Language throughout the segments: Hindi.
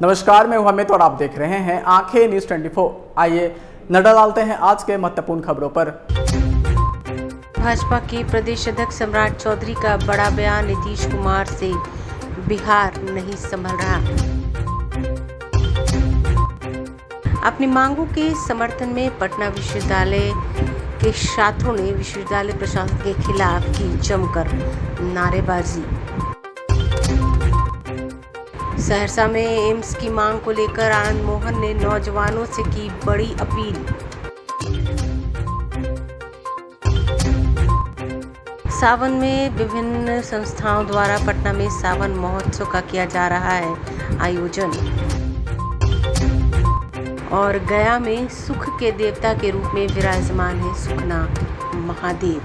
नमस्कार, मैं हूं अमित और आप देख रहे हैं आंखें न्यूज 24। आइए नजर डालते हैं आज के महत्वपूर्ण खबरों पर। भाजपा के प्रदेश अध्यक्ष सम्राट चौधरी का बड़ा बयान, नीतीश कुमार से बिहार नहीं संभल रहा। अपनी मांगों के समर्थन में पटना विश्वविद्यालय के छात्रों ने विश्वविद्यालय प्रशासन के खिलाफ की जमकर नारेबाजी। सहरसा में एम्स की मांग को लेकर आनंद मोहन ने नौजवानों से की बड़ी अपील। सावन में विभिन्न संस्थाओं द्वारा पटना में सावन महोत्सव का किया जा रहा है आयोजन। और गया में सुख के देवता के रूप में विराजमान है सुखना महादेव।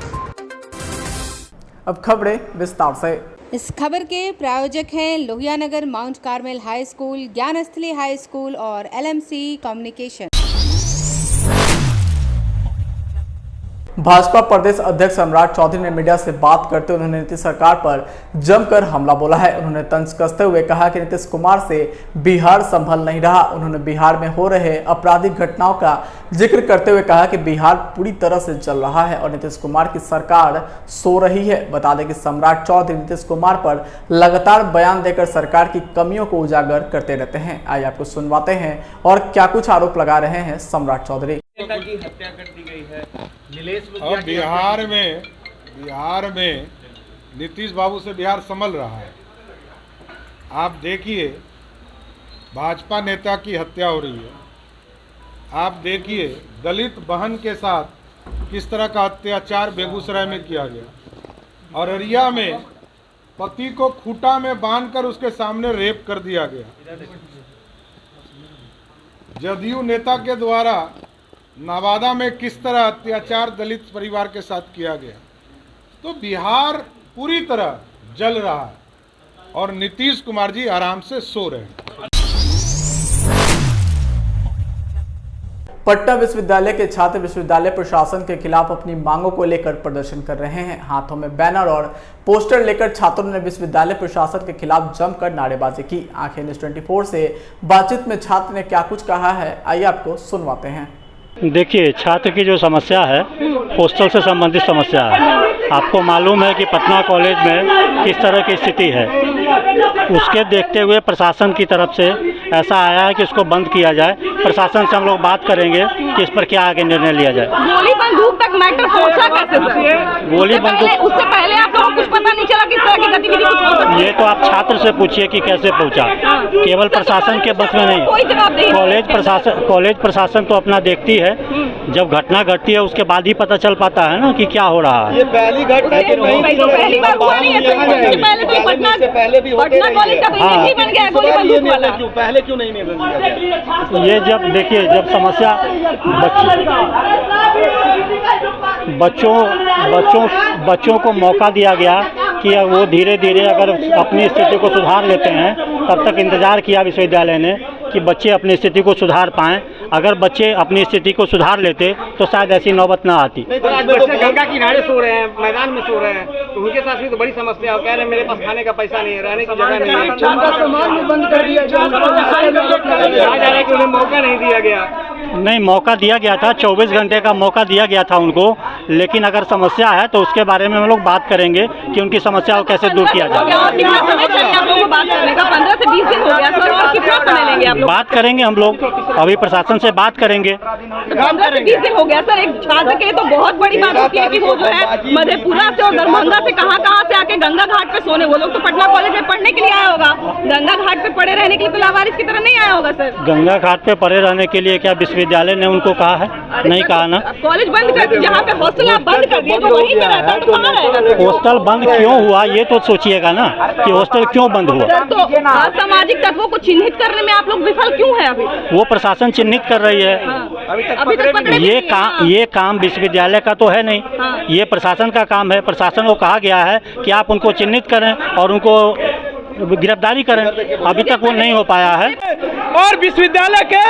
अब खबरें विस्तार से। इस खबर के प्रायोजक हैं Lohianagar mount Carmel high school, Gyansthali high school और LMC कम्युनिकेशन। भाजपा प्रदेश अध्यक्ष सम्राट चौधरी ने मीडिया से बात करते हुए उन्होंने नीतीश सरकार पर जमकर हमला बोला है। उन्होंने तंज कसते हुए कहा कि नीतीश कुमार से बिहार संभल नहीं रहा। उन्होंने बिहार में हो रहे आपराधिक घटनाओं का जिक्र करते हुए कहा कि बिहार पूरी तरह से जल रहा है और नीतीश कुमार की सरकार सो रही है। बता दें कि सम्राट चौधरी नीतीश कुमार पर लगातार बयान देकर सरकार की कमियों को उजागर करते रहते हैं। आइए आपको सुनवाते हैं और क्या कुछ आरोप लगा रहे हैं सम्राट चौधरी। नेता की हत्या कर दी गई है। अब बिहार में नीतीश बाबू से बिहार संभल रहा है। आप देखिए, भाजपा नेता की हत्या हो रही है। आप देखिए, दलित बहन के साथ किस तरह का अत्याचार बेगूसराय में किया गया। और अररिया में पति को खूंटा में बांधकर उसके सामने रेप कर दिया गया। जदयू नेता के द्वारा नवादा में किस तरह अत्याचार दलित परिवार के साथ किया गया। तो बिहार पूरी तरह जल रहा है और नीतीश कुमार जी आराम से सो रहे हैं। पटना विश्वविद्यालय के छात्र विश्वविद्यालय प्रशासन के खिलाफ अपनी मांगों को लेकर प्रदर्शन कर रहे हैं। हाथों में बैनर और पोस्टर लेकर छात्रों ने विश्वविद्यालय प्रशासन के खिलाफ जमकर नारेबाजी की। आंखें न्यूज 24 से बातचीत में छात्र ने क्या कुछ कहा है, आइए आपको सुनवाते हैं। देखिए, छात्र की जो समस्या है हॉस्टल से संबंधित समस्या है। आपको मालूम है कि पटना कॉलेज में किस तरह की स्थिति है। उसके देखते हुए प्रशासन की तरफ से ऐसा आया है कि इसको बंद किया जाए। प्रशासन से हम लोग बात करेंगे कि इस पर क्या आगे निर्णय लिया जाए। गोली बंदूक तक मैटर पहुंचा कैसे सर? गोली बंदूक उससे पहले आप लोगों को कुछ पता नहीं चला किस तरह की गतिविधि कुछ हो सकती है? ये तो आप छात्र से पूछिए कि कैसे पहुंचा। केवल प्रशासन के बस में नहीं, कॉलेज प्रशासन तो अपना देखती है। जब घटना घटती है उसके बाद ही पता चल पाता है ना कि क्या हो रहा है। ये पहली घटना है कि पहली बार हुआ नहीं है। पहले तो पटना कॉलेज का इमेज ही बन गया गोली बंदूक वाला। पहले क्यों नहीं बन? ये जब देखिए, जब समस्या बच्चों को मौका दिया गया कि वो धीरे धीरे अगर अपनी स्थिति को सुधार लेते हैं, तब तक इंतजार किया विश्वविद्यालय ने कि बच्चे अपनी स्थिति को सुधार पाएं। अगर बच्चे अपनी स्थिति को सुधार लेते तो शायद ऐसी नौबत ना आती। बच्चे गंगा किनारे सो रहे हैं, मैदान में सो रहे हैं, तो उनके साथ भी तो बड़ी समस्या है। कह रहे हैं मेरे पास खाने का पैसा नहीं है, रहने की जगह नहीं है। सामान भी बंद कर दिया जा रहा है कि उन्हें मौका नहीं दिया गया। नहीं, मौका दिया गया था, 24 घंटे का मौका दिया गया था उनको। लेकिन अगर समस्या है तो उसके बारे में हम लोग बात करेंगे कि उनकी समस्या को कैसे दूर किया जाए। बात करेंगे हम लोग, अभी प्रशासन से बात करेंगे। 15 से 20 दिन हो गया सर। एक छात्र के लिए तो बहुत बड़ी बात होती है कि वो जो है मधेपुरा से और दरभंगा से कहाँ से आके गंगा घाट पे सोने। वो लोग तो पटना कॉलेज में पढ़ने के लिए आया होगा, गंगा घाट पे पड़े रहने के लिए तो लावारिस की तरह नहीं आया होगा सर। गंगा घाट पे पड़े रहने के लिए क्या विश्वविद्यालय ने उनको कहा है? नहीं कहा ना। कॉलेज बंद कर दिया, जहाँ पे हॉस्टल आप बंद कर दिए तो वहीं पे रहता है तो कहाँ रहेगा? हॉस्टल बंद क्यों हुआ ये तो सोचिएगा ना कि हॉस्टल क्यों बंद हुआ। तो असामाजिक तत्वों को चिन्हित करने में आप लोग विफल क्यों है? अभी वो प्रशासन चिन्हित कर रही है। अभी तक पकड़े ये काम विश्वविद्यालय का तो है नहीं, ये प्रशासन का काम है। प्रशासन को कहा गया है कि आप उनको चिन्हित करें और उनको गिरफ्तारी करें। अभी तक वो नहीं हो पाया है। और विश्वविद्यालय के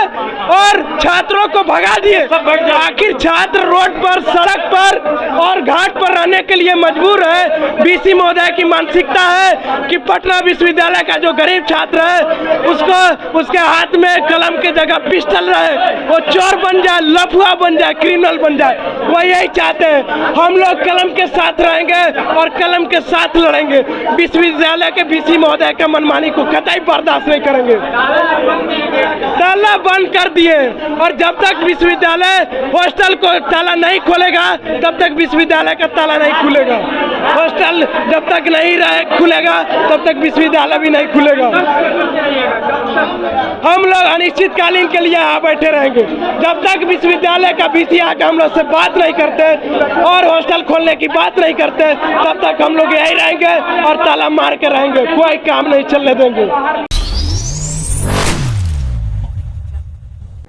और छात्रों को भगा दिए। आखिर छात्र रोड पर, सड़क पर और घाट पर रहने के लिए मजबूर है। बीसी महोदय की मानसिकता है कि पटना विश्वविद्यालय का जो गरीब छात्र है उसको, उसके हाथ में कलम की जगह पिस्टल रहे, वो चोर बन जाए, लफुआ बन जाए, क्रिमिनल बन जाए। वो यही चाहते हैं। हम लोग कलम के साथ रहेंगे और कलम के साथ लड़ेंगे। विश्वविद्यालय के बीसी महोदय के मनमानी को कतई बर्दाश्त नहीं करेंगे। ताला बंद कर दिए और जब तक विश्वविद्यालय हॉस्टल को ताला नहीं खोलेगा तब तक विश्वविद्यालय का ताला नहीं खुलेगा। हॉस्टल जब तक नहीं खुलेगा तब तक विश्वविद्यालय भी नहीं खुलेगा। हम लोग अनिश्चितकालीन के लिए यहाँ बैठे रहेंगे जब तक विश्वविद्यालय का बीसी आके हम लोग से बात नहीं करते और हॉस्टल खोलने की बात नहीं करते, तब तक हम लोग यही रहेंगे और ताला मार के रहेंगे। कोई काम नहीं चलने देंगे।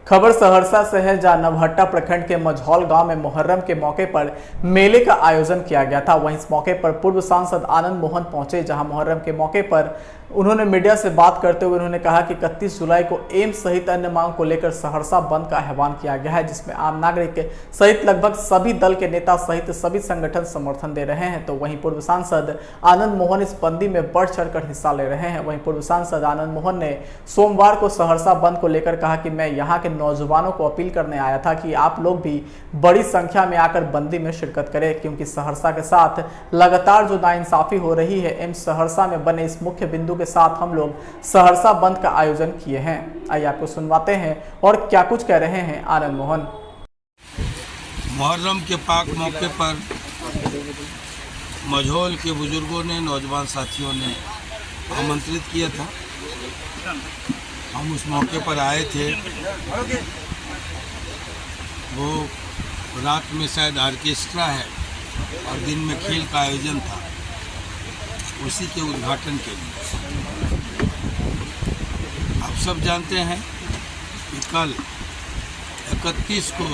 खबर सहरसा से है, जहां नवहट्टा प्रखंड के मझौल गांव में मुहर्रम के मौके पर मेले का आयोजन किया गया था। वहीं इस मौके पर पूर्व सांसद आनंद मोहन पहुंचे, जहां मुहर्रम के मौके पर उन्होंने मीडिया से बात करते हुए उन्होंने कहा कि 31 जुलाई को एम्स सहित अन्य मांग को लेकर सहरसा बंद का आह्वान किया गया है, जिसमें आम नागरिक सहित लगभग सभी दल के नेता सहित सभी संगठन समर्थन दे रहे हैं। तो वहीं पूर्व सांसद आनंद मोहन इस बंदी में बढ़ चढ़कर हिस्सा ले रहे हैं। वहीं पूर्व सांसद आनंद मोहन ने सोमवार को सहरसा बंद को लेकर कहा कि मैं यहाँ के नौजवानों को अपील करने आया था कि आप लोग भी बड़ी संख्या में आकर बंदी में शिरकत करें, क्योंकि सहरसा के साथ लगातार जो नाइंसाफी हो रही है, एम्स सहरसा में बने इस मुख्य बिंदु के साथ हम लोग सहरसा बंद का आयोजन किए हैं। आइए आपको सुनवाते हैं और क्या कुछ कह रहे हैं आनंद मोहन। मुहर्रम के पाक मौके पर मझौल के बुजुर्गों ने, नौजवान साथियों ने आमंत्रित किया था। हम उस मौके पर आए थे। वो रात में शायद ऑर्केस्ट्रा है और दिन में खेल का आयोजन था, उसी के उद्घाटन के लिए। आप सब जानते हैं कि कल 31 को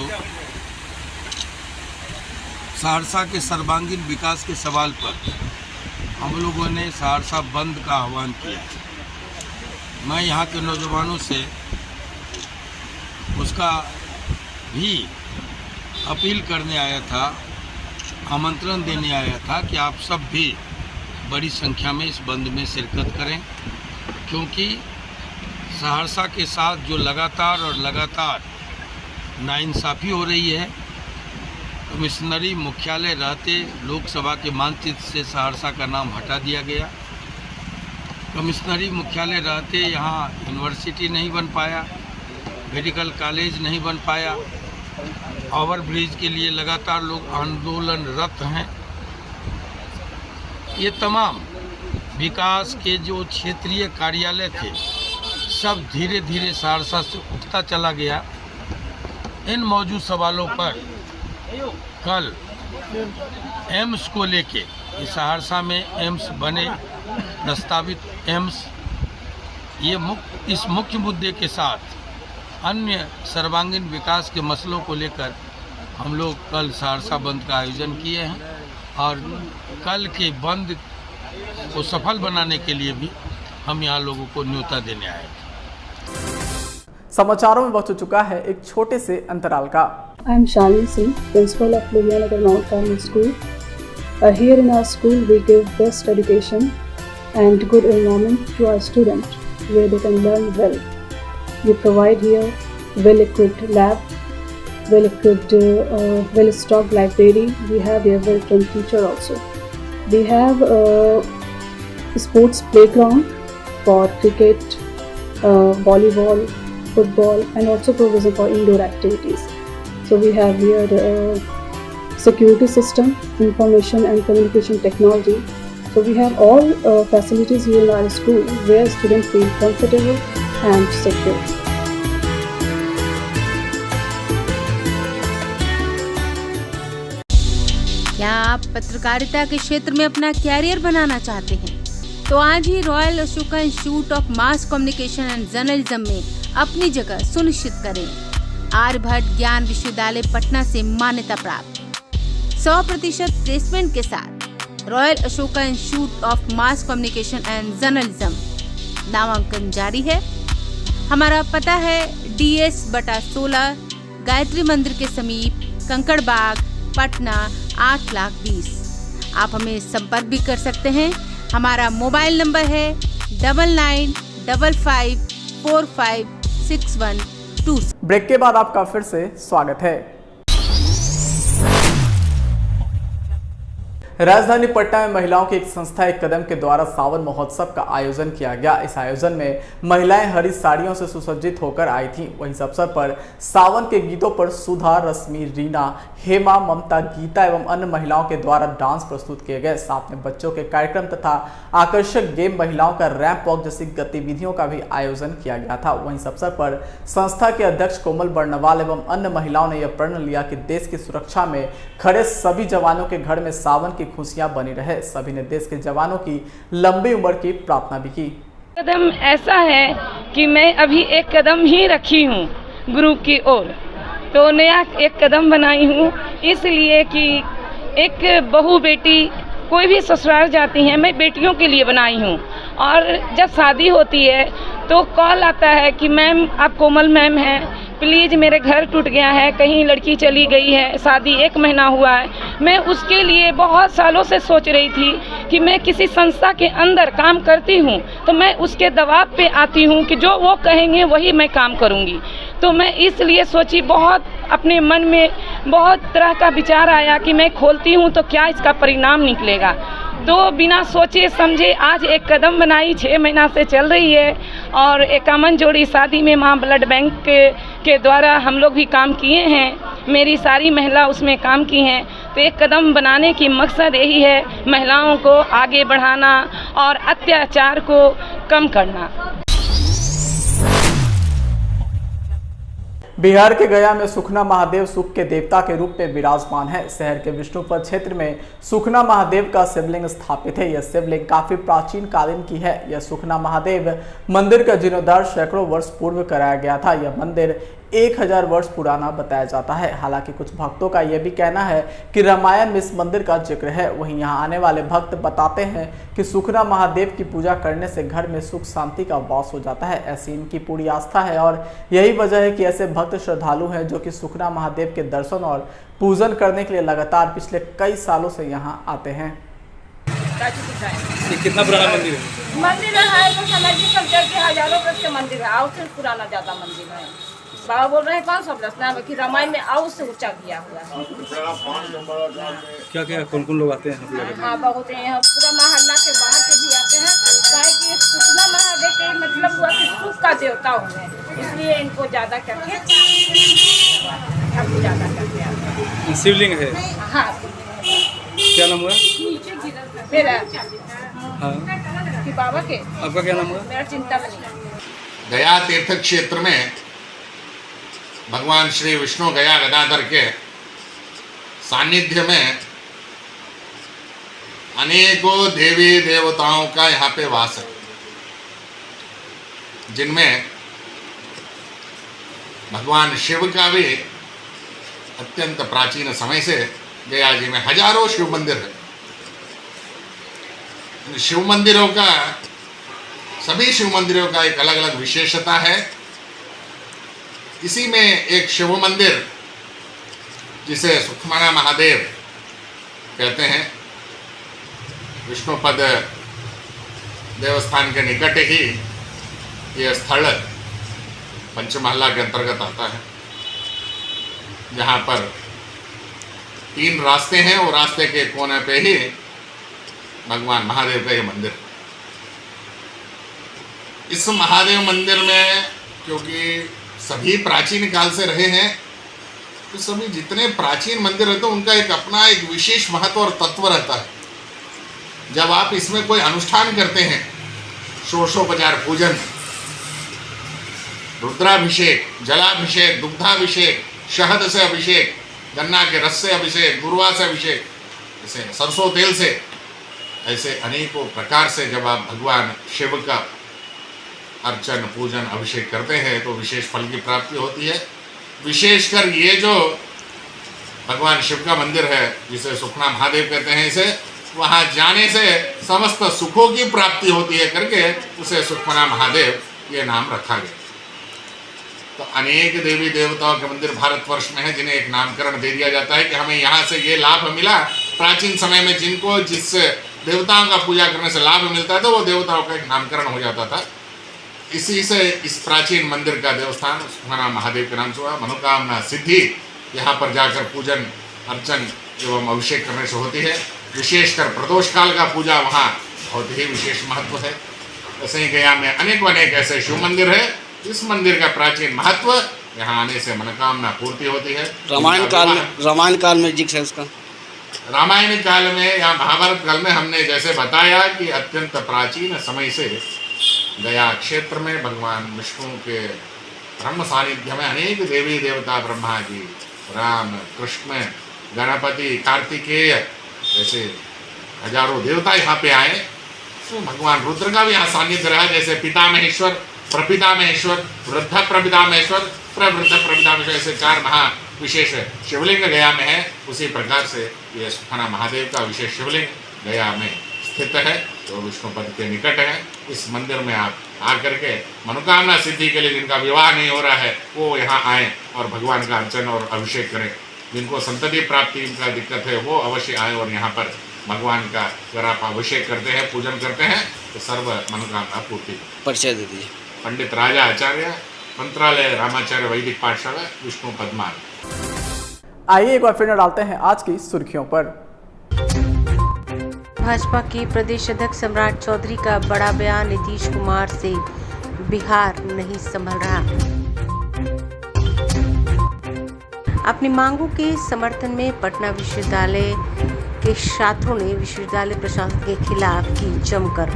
सहरसा के सर्वांगीण विकास के सवाल पर हम लोगों ने सहरसा बंद का आह्वान किया। मैं यहाँ के नौजवानों से उसका भी अपील करने आया था, आमंत्रण देने आया था कि आप सब भी बड़ी संख्या में इस बंद में शिरकत करें, क्योंकि सहरसा के साथ जो लगातार नाइंसाफ़ी हो रही है। कमिश्नरी मुख्यालय रहते लोकसभा के मानचित्र से सहरसा का नाम हटा दिया गया। कमिश्नरी मुख्यालय रहते यहाँ यूनिवर्सिटी नहीं बन पाया, मेडिकल कॉलेज नहीं बन पाया। ओवरब्रिज के लिए लगातार लोग आंदोलनरत हैं। ये तमाम विकास के जो क्षेत्रीय कार्यालय थे, सब धीरे धीरे सहरसा से उठता चला गया। इन मौजूद सवालों पर कल एम्स को लेके, सहरसा में एम्स बने, प्रस्तावित एम्स, इस मुख्य मुद्दे के साथ अन्य सर्वांगीण विकास के मसलों को लेकर हम लोग कल सहरसा बंद का आयोजन किए हैं। और कल के बंद को सफल बनाने के लिए भी हम यहाँ लोगों को न्योता देने आए थे। समाचारों में वक्त हो चुका है एक छोटे से अंतराल का। I am Shalini Singh, principal of Lohiyanagar Mount Carmel School. Here in our school, we give best education and good environment to our students, where they can learn well. We provide here well-equipped lab, well-equipped, well-stocked library. We have here well-trained teacher also. We have a sports playground for cricket, volleyball, football, and also provision for indoor activities. So we have here security system, information and communication technology. So we have all facilities here in our school where students feel comfortable and secure. क्या आप पत्रकारिता के क्षेत्र में अपना कैरियर बनाना चाहते हैं? तो आज ही royal Ashoka institute of mass communication and journalism में अपनी जगह सुनिश्चित करें। आर्यभट्ट ज्ञान विश्वविद्यालय पटना से मान्यता प्राप्त 100% प्लेसमेंट के साथ royal Ashoka institute of mass communication and journalism नामांकन जारी है। हमारा पता है DS/16 गायत्री मंदिर के समीप, कंकड़ बाग, पटना 8,20,000। आप हमें संपर्क भी कर सकते हैं। हमारा मोबाइल नंबर है 9955456126। ब्रेक के बाद आपका फिर से स्वागत है। राजधानी पटना में महिलाओं की एक संस्था एक कदम के द्वारा सावन महोत्सव का आयोजन किया गया। इस आयोजन में महिलाएं हरी साड़ियों से सुसज्जित होकर आई थीं। वहीं इस अवसर पर सावन के गीतों पर सुधा, रश्मि, रीना, हेमा, ममता, गीता एवं अन्य महिलाओं के द्वारा डांस प्रस्तुत किए गए। साथ में बच्चों के कार्यक्रम तथा आकर्षक गेम, महिलाओं का रैंप वॉक जैसी गतिविधियों का भी आयोजन किया गया था। वहीं इस अवसर पर संस्था के अध्यक्ष कोमल बर्णवाल एवं अन्य महिलाओं ने यह प्रण लिया कि देश की सुरक्षा में खड़े सभी जवानों के घर में सावन की खुशियां बनी रहे। सभी ने देश के जवानों की लंबी उम्र की प्रार्थना भी की। कदम ऐसा है कि मैं अभी एक कदम ही रखी हूँ गुरु की ओर, तो नया एक कदम बनाई हूँ, इसलिए कि एक बहू बेटी कोई भी ससुराल जाती हैं, मैं बेटियों के लिए बनाई हूँ। और जब शादी होती है तो कॉल आता है कि मैम आप कोमल मैम हैं, प्लीज़ मेरे घर टूट गया है, कहीं लड़की चली गई है, शादी 1 महीना हुआ है। मैं उसके लिए बहुत सालों से सोच रही थी कि मैं किसी संस्था के अंदर काम करती हूँ तो मैं उसके दबाव पे आती हूँ कि जो वो कहेंगे वही मैं काम करूँगी। तो मैं इसलिए सोची, बहुत अपने मन में बहुत तरह का विचार आया कि मैं खोलती हूँ तो क्या इसका परिणाम निकलेगा। तो बिना सोचे समझे आज एक कदम बनाई, 6 महीना से चल रही है। और 51 जोड़ी शादी में मां ब्लड बैंक के द्वारा हम लोग भी काम किए हैं, मेरी सारी महिला उसमें काम की हैं। तो एक कदम बनाने की मकसद यही है, महिलाओं को आगे बढ़ाना और अत्याचार को कम करना। बिहार के गया में सुखना महादेव सुख के देवता के रूप में विराजमान है। शहर के विष्णुपद क्षेत्र में सुखना महादेव का शिवलिंग स्थापित है। यह शिवलिंग काफी प्राचीन कालीन की है। यह सुखना महादेव मंदिर का जीर्णोद्धार सैकड़ों वर्ष पूर्व कराया गया था। यह मंदिर 1000 वर्ष पुराना बताया जाता है। हालांकि कुछ भक्तों का यह भी कहना है कि रामायण में इस मंदिर का जिक्र है। वहीं यहां आने वाले भक्त बताते हैं कि सुखना महादेव की पूजा करने से घर में सुख शांति का वास हो जाता है। ऐसी इनकी पूरी आस्था है और यही वजह है कि ऐसे भक्त श्रद्धालु हैं जो कि सुखना महादेव के दर्शन और पूजन करने के लिए लगातार पिछले कई सालों से यहाँ आते हैं। कितना पुराना मंदिर है? मंदिर है तो समझिए कल्चर के हजारों वर्ष के मंदिर है, और से पुराना ज्यादा मंदिर है। बाबा बोल रहे हैं कौन सा प्रश्न है कि रामायण में और से ऊंचा किया हुआ है। क्या क्या कौन कौन लोग आते हैं? हाँ बहुत हैं, पूरा मोहल्ला के बाहर के भी आते हैं। काहे कि सुखना महादेव के मतलब हुआ कि सुख का देवता हुए, इसलिए इनको ज्यादा करके ज्यादा करके आते हैं। शिवलिंग है? हाँ। क्या नाम हुआ? मेरा हाँ कि बाबा के। आपका क्या नाम हुआ? मेरा चिंतामणि। गया तीर्थ क्षेत्र में भगवान श्री विष्णु गया गदाधर के सानिध्य में अनेकों देवी देवताओं का यहाँ पे वास है, जिनमें भगवान शिव का भी अत्यंत प्राचीन समय से गया जी में हजारों शिव मंदिर है। शिव मंदिरों का, सभी शिव मंदिरों का एक अलग अलग विशेषता है। इसी में एक शिव मंदिर जिसे सुखना महादेव कहते हैं, विष्णुपद देवस्थान के निकट ही ये स्थल पंचमहला के अंतर्गत आता है, जहाँ पर 3 रास्ते हैं और रास्ते के कोने पे ही भगवान महादेव का ये मंदिर। इस महादेव मंदिर में क्योंकि सभी प्राचीन काल से रहे हैं, तो सभी जितने प्राचीन मंदिर रहते हैं उनका एक अपना एक विशेष महत्व और तत्व रहता है। जब आप इसमें कोई अनुष्ठान करते हैं, षोडशोपचार पूजन, रुद्राभिषेक, जलाभिषेक, दुग्धाभिषेक, शहद से अभिषेक, गन्ना के रस से अभिषेक, गुरुआ से अभिषेक, ऐसे सरसों तेल से, ऐसे अनेकों प्रकार से जब आप भगवान शिव का अर्चन, पूजन, अभिषेक करते हैं तो विशेष फल की प्राप्ति होती है। विशेषकर ये जो भगवान शिव का मंदिर है जिसे सुखना महादेव कहते हैं, इसे वहाँ जाने से समस्त सुखों की प्राप्ति होती है करके उसे सुखना महादेव ये नाम रखा गया। तो अनेक देवी देवताओं के मंदिर भारतवर्ष में है जिन्हें एक नामकरण दे दिया जाता है कि हमें यहाँ से ये लाभ मिला। प्राचीन समय में जिनको जिस देवताओं का पूजा करने से लाभ मिलता है तो वो देवताओं का एक नामकरण हो जाता था। इसी से इस प्राचीन मंदिर का देवस्थान सुखना महादेव के नाम से हुआ। मनोकामना सिद्धि यहाँ पर जाकर पूजन अर्चन एवं अभिषेक करने से होती है। विशेषकर प्रदोष काल का पूजा वहाँ बहुत ही विशेष महत्व है। ऐसे ही गया में अनेक ऐसे शिव मंदिर है। इस मंदिर का प्राचीन महत्व, यहाँ आने से मनोकामना पूर्ति होती है। रामायण काल में जिक्र है इसका। रामायण काल में या महाभारत काल में हमने जैसे बताया कि अत्यंत प्राचीन समय से गया क्षेत्र में भगवान विष्णु के ब्रह्म सानिध्य में अनेक देवी देवता, ब्रह्मा जी, राम, कृष्ण, गणपति, कार्तिकेय ऐसे हजारों देवता यहाँ पे आए। तो भगवान रुद्र का भी यहाँ सानिध्य रहा। जैसे पिता महेश्वर, प्रपिता महेश्वर, वृद्ध प्रपिता महेश्वर, प्रवृद्ध प्रपिता महेश्वर, ऐसे 4 महा विशेष शिवलिंग गया में है। उसी प्रकार से ये सुखना महादेव का विशेष शिवलिंग गया में स्थित है, तो विष्णुपद के निकट है। इस मंदिर में आप आकर के मनोकामना सिद्धि के लिए जिनका विवाह नहीं हो रहा है वो यहाँ आएँ और भगवान का अर्चन और अभिषेक करें। जिनको संतति प्राप्ति का दिक्कत है वो अवश्य आए और यहाँ पर भगवान का अगर आप अभिषेक करते हैं, पूजन करते हैं तो सर्व मनोकामना पूर्ति। परिचय दे दीजिए। पंडित राजा आचार्य, मंत्रालय, रामाचार्य वैदिक पाठशाला, विष्णु पद्मार। आइए एक बार फिर डालते हैं आज की सुर्खियों पर। भाजपा के प्रदेश अध्यक्ष सम्राट चौधरी का बड़ा बयान, नीतीश कुमार से बिहार नहीं संभल रहा। अपनी मांगों के समर्थन में पटना विश्वविद्यालय के छात्रों ने विश्वविद्यालय प्रशासन के खिलाफ की जमकर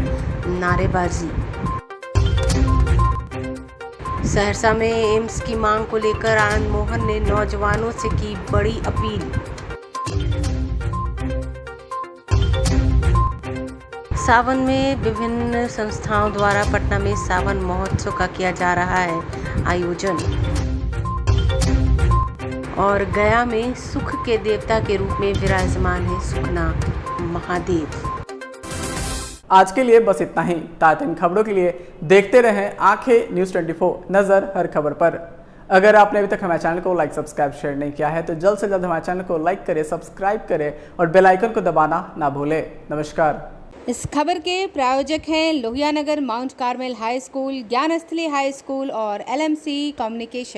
नारेबाजी। सहरसा में एम्स की मांग को लेकर आनंद मोहन ने नौजवानों से की बड़ी अपील। सावन में विभिन्न संस्थाओं द्वारा पटना में सावन महोत्सव का किया जा रहा है आयोजन। और गया में सुख के देवता के रूप में विराजमान है सुखना महादेव। आज के लिए बस इतना ही। ताज़ा इन खबरों के लिए देखते रहें आंखें न्यूज़ 24, नजर हर खबर पर। अगर आपने अभी तक हमारे चैनल को लाइक, सब्सक्राइब, शेयर नहीं किया है तो जल्द से जल्द हमारे चैनल को लाइक करें, सब्सक्राइब करें और बेल आइकन को दबाना ना भूलें। नमस्कार। इस खबर के प्रायोजक हैं Lohia Nagar mount Carmel high school, ज्ञान स्थली हाई स्कूल और LMC कम्युनिकेशन।